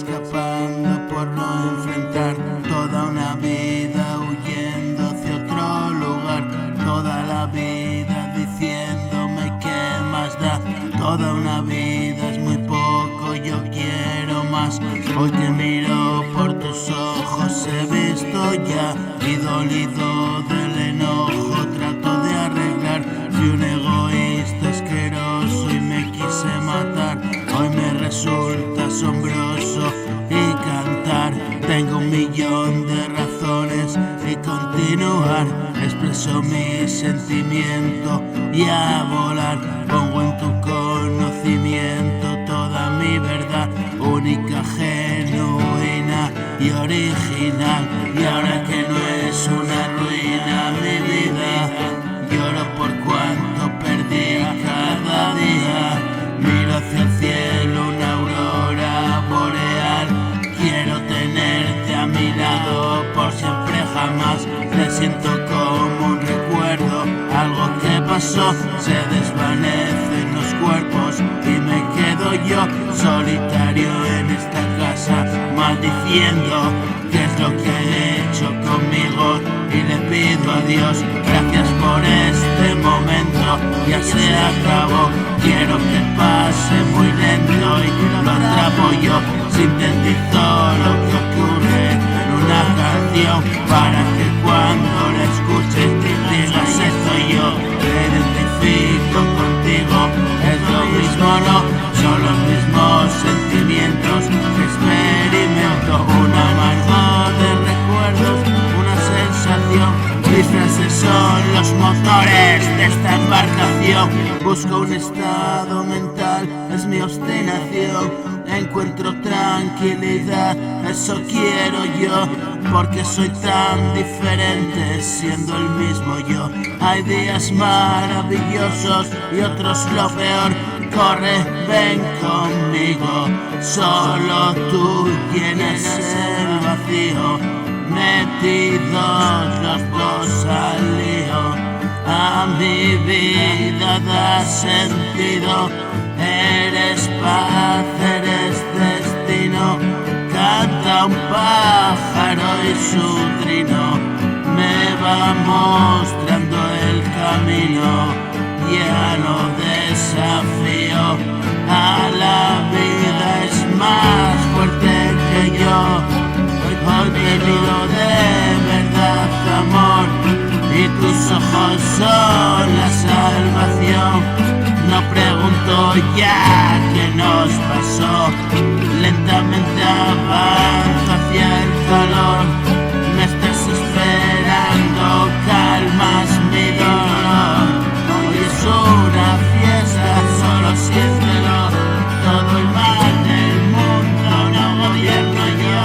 escapando por no enfrentar toda una vida huyendo hacia otro lugar, toda la vida diciéndome qué más da, toda una vida es muy poco, yo quiero más. Hoy te miro por tus ojos, he visto ya y dolido del enojo trato de arreglar. Fui un egoísta asqueroso y me quise matar. Hoy me resulta asombroso y cantar. Tengo 1.000.000 de razones y continuar. Expreso mi sentimiento y a volar. Pongo en tu conocimiento toda mi verdad, única, genuina y original. Y ahora que no es una ruina mi vida, lloro por cuanto perdí cada día. Miro hacia el cielo una aurora boreal. Quiero tenerte a mi lado por siempre jamás. Te siento como un recuerdo, algo que pasó. Se desvanecen los cuerpos y me quedo yo solitario en esta casa, maldiciendo qué es lo que he hecho conmigo. Y le pido a Dios gracias por este momento, ya se acabó. Quiero que pase muy lento y lo atrapo yo. Sintetizo lo que ocurre en una canción para que cuando la escuches digas soy yo. Me identifico contigo, es lo mismo, no son los mismos sentimientos que experimento. Un amargo de recuerdos, una sensación. Mis frases son los motores de esta embarcación. Busco un estado mental, es mi obstinación. Encuentro tranquilidad, eso quiero yo, porque soy tan diferente siendo el mismo yo. Hay días maravillosos y otros lo peor. Corre, ven conmigo, solo tú tienes el vacío. Metidos los dos al lío, a mi vida da sentido. Eres paz, eres destino. Canta un pájaro y su trino me va mostrando el camino. Ya no desafío a la vida, es más fuerte que yo. Hoy te miro de verdad, amor, y tus ojos son la salvación. No pregunto ya qué nos pasó, lentamente avanzo hacia el calor. Me estás esperando, calmas mi dolor. Hoy es una fiesta, solo siéntelo. Todo el mal del mundo no gobierno yo.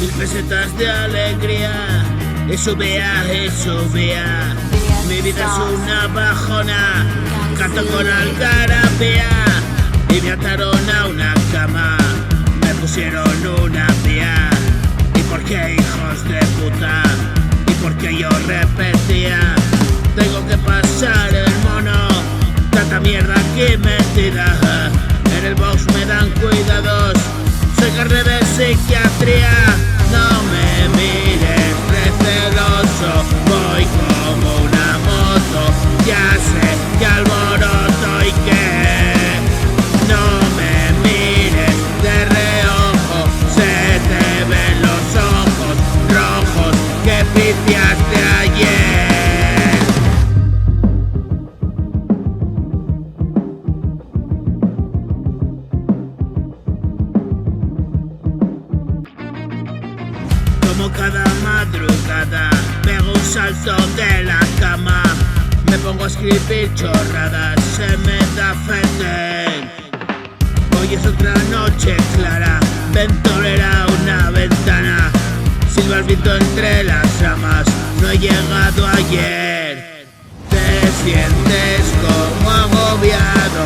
Mil pesetas de alegría, y subía. Mi vida es una bajona, canto con algarabía. Y me ataron a una cama, me pusieron una vía. ¿Y por qué, hijos de puta? ¿Y por qué yo repetía? Tengo que pasar el mono, tanta mierda aquí metida. En el box me dan cuidados, soy carne de psiquiatría. No me mires receloso, voy como una moto. Ya sé que alboroto y que no me mires de reojo. Se te ven los ojos rojos que pifiaste ayer. Como cada madrugada pego un salto de la cama, me pongo a escribir chorradas, se me da feten. Hoy es otra noche clara, ventolera una ventana, silba el viento entre las ramas, no he llegado ayer. Te sientes como agobiado,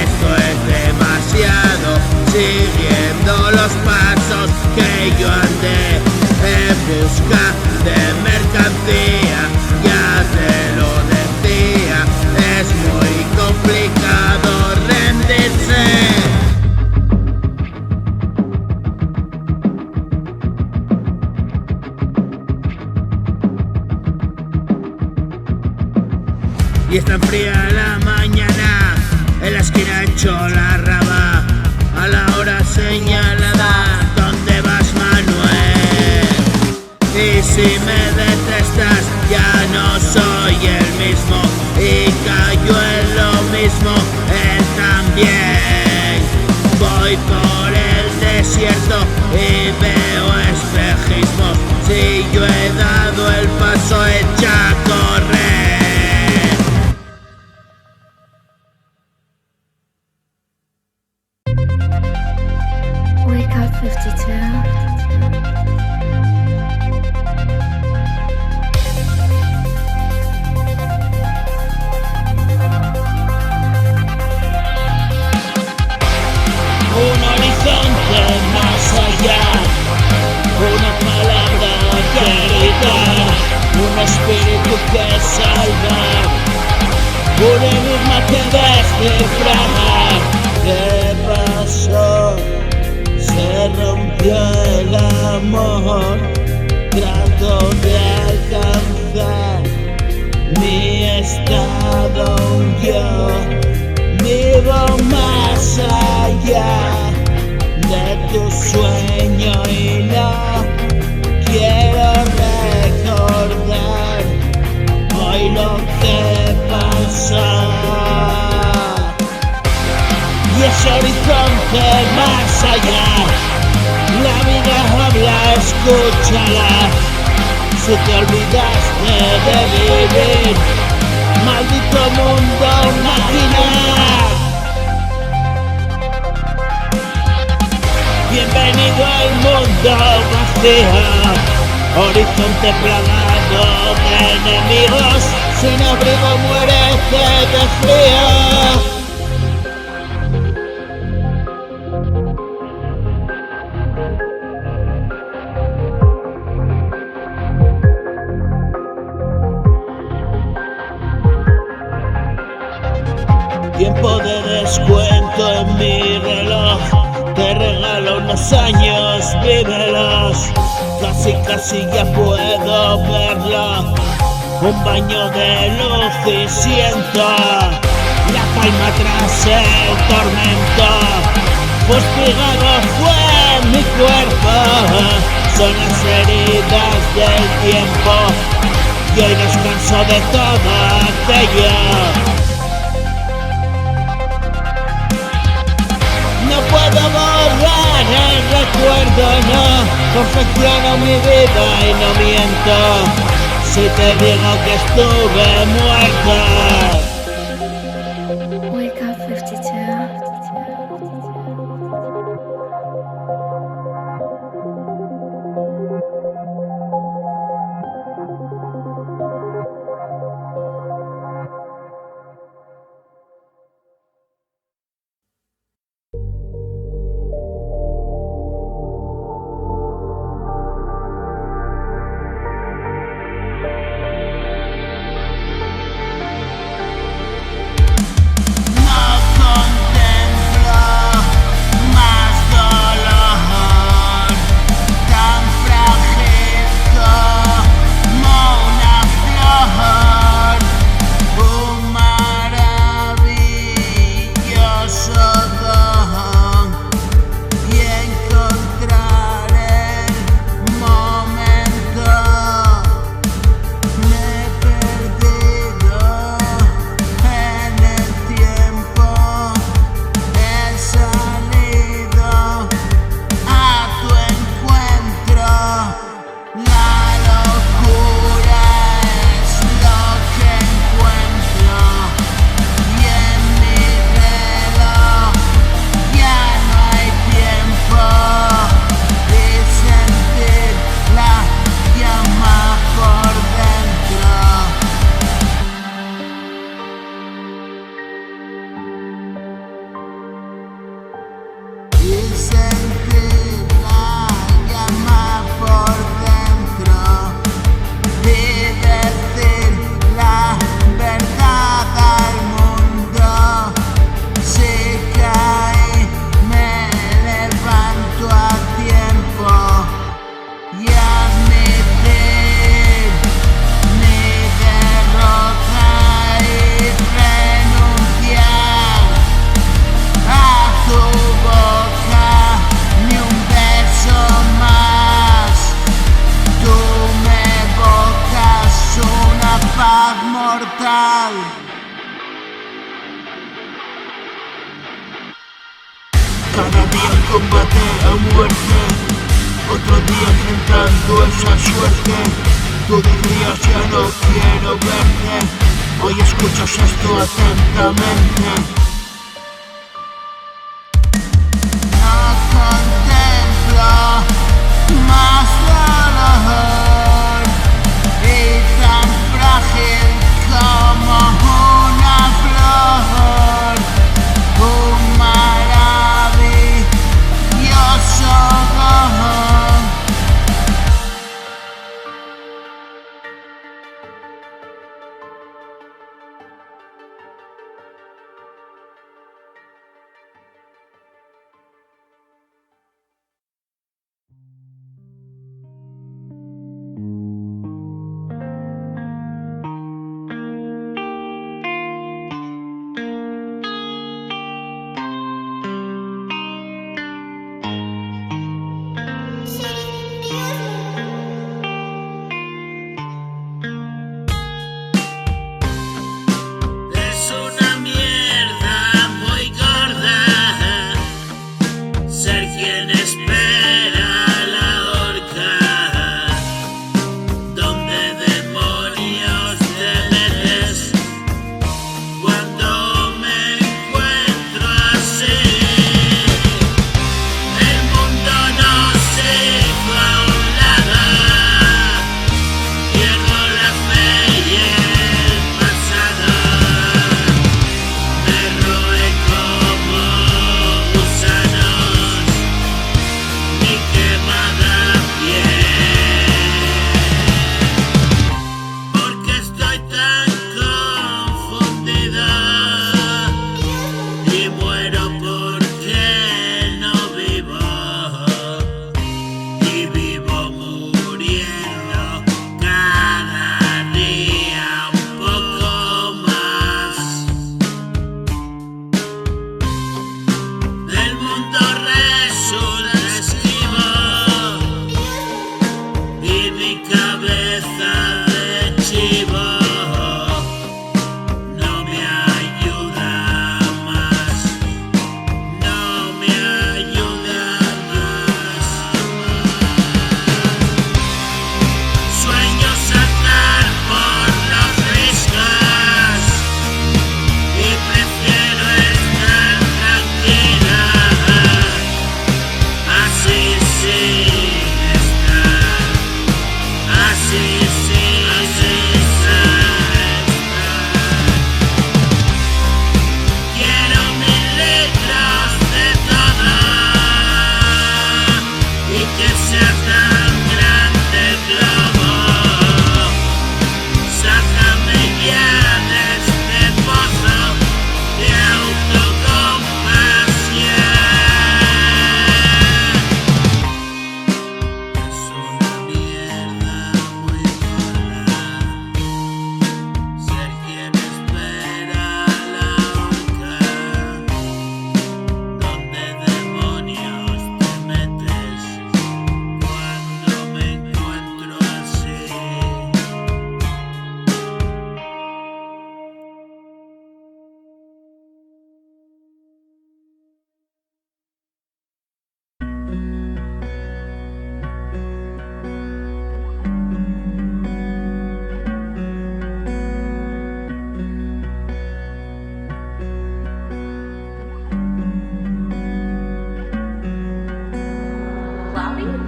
esto es demasiado, siguiéndolo los pasos que yo andé en busca de mercancía. Ya te lo decía, es muy complicado rendirse. Y es tan fría la mañana, en la esquina hecho la raba, a la hora señalada, ¿dónde vas, Manuel? Y si me detestas, ya no soy el mismo, y cayó en lo mismo él también. Voy por el desierto y veo espejismos, si yo he dado el paso, echa a correr. Wake up 52. Un horizonte más allá, una palabra que gritar, un espíritu que salvar, un enigma que descifrar. ¿Qué pasó? Se rompió el amor, trato de alcanzar mi estado yo, vivo más allá de tu sueño y no quiero recordar hoy lo que pasó. Y ese horizonte más allá, la vida habla, escúchala. Si te olvidaste de vivir, maldito mundo máquina. Bienvenido al mundo vacío, horizonte plagado de enemigos, sin abrigo muérete de frío. Tiempo de descuento en mi reloj, te regalo unos años, vívelos. Casi ya puedo verlo, un baño de luz y siento la calma tras el tormento. Fustigado fue mi cuerpo, son las heridas del tiempo, y hoy descanso de todo aquello. No puedo borrar el recuerdo, no confecciono mi vida y no miento si te digo que estuve muerto. Wake up 52. combate a muerte. Otro día enfrentando esa suerte. Tú dirías ya no quiero verte. Hoy escuchas esto atentamente. No contemplo más dolor y tan frágil como una flor. Un maravilloso dolor.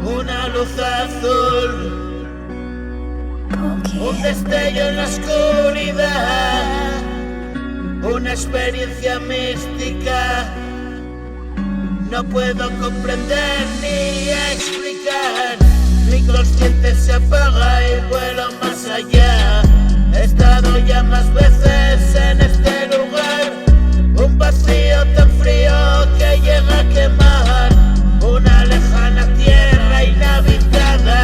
Una luz azul, un destello en la oscuridad, una experiencia mística. No puedo comprender ni explicar. Mi consciente se apaga y vuelo más allá. He estado ya más veces en este lugar. Un vacío tan frío que llega a quemar. Una lejana tierra inhabitada.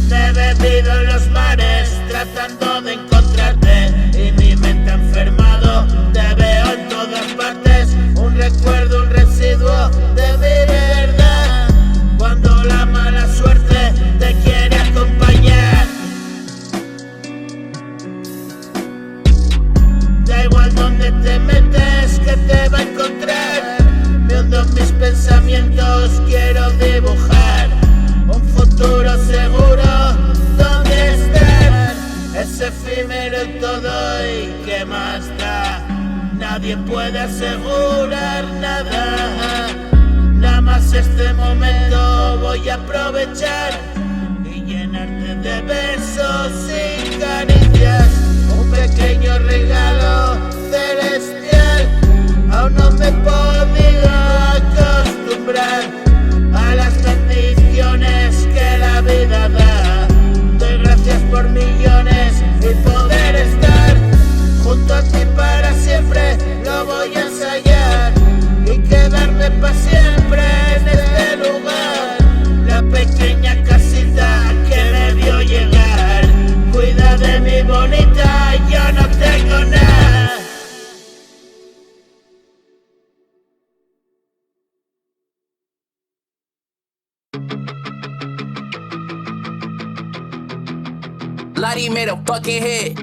Me he bebido en los mares tratando de encontrarte. Y mi mente ha enfermado. Te veo en todas partes. Un recuerdo, un residuo de mi verdad. Cuando la mala suerte te quiere acompañar. dinero y todo, y qué más da. Nadie puede asegurar nada. Nada más este momento voy a aprovechar y llenarte de besos y caricias. Un pequeño regalo celestial. Aún no me he podido acostumbrar a las bendiciones que la vida da. Doy gracias por millones y poder estar junto a ti para siempre. Lo voy a ensayar y quedarme para siempre en este lugar. La pequeña casita que me vio llegar. Cuida de mi bonita, yo no tengo nada. Lottie made a fucking hit.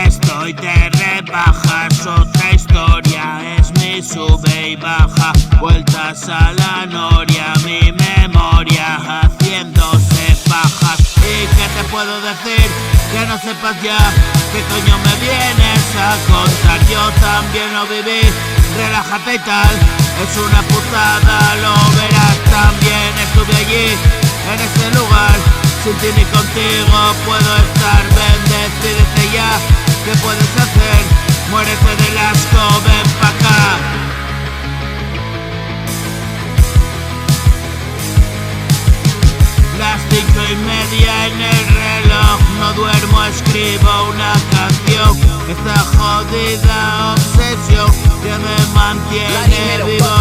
Estoy de rebajas, otra historia es mi sube y baja. Vueltas a la noria, mi memoria haciéndose pajas. ¿Y qué te puedo decir? Que no sepas ya. ¿Qué coño me vienes a contar? Yo también lo viví, relájate y tal. Es una putada, lo verás. También estuve allí, en ese lugar. Sin ti ni contigo puedo estar. Ven, decídete ya. ¿Qué puedes hacer? Muérete del asco, ven pa' acá. Las 5:30 en el reloj. No duermo, escribo una canción. Esta jodida obsesión que me mantiene vivo.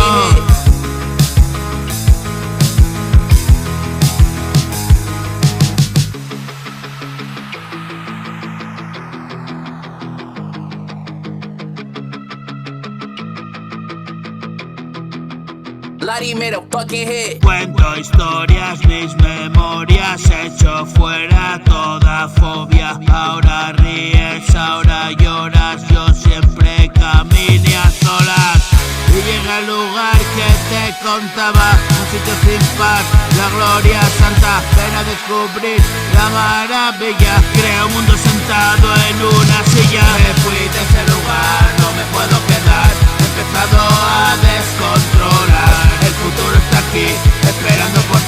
Lottie made a fucking hit. Cuento historias, mis memorias, echo fuera toda fobia. Ahora ríes, ahora lloras, yo siempre caminé a solas. Y llega el lugar que te contaba, un sitio sin paz, la gloria santa. Ven a descubrir la maravilla, creo un mundo sentado en una silla. Me fui de ese lugar, no me puedo quedar, he empezado a descontrolar. El futuro está aquí, esperando por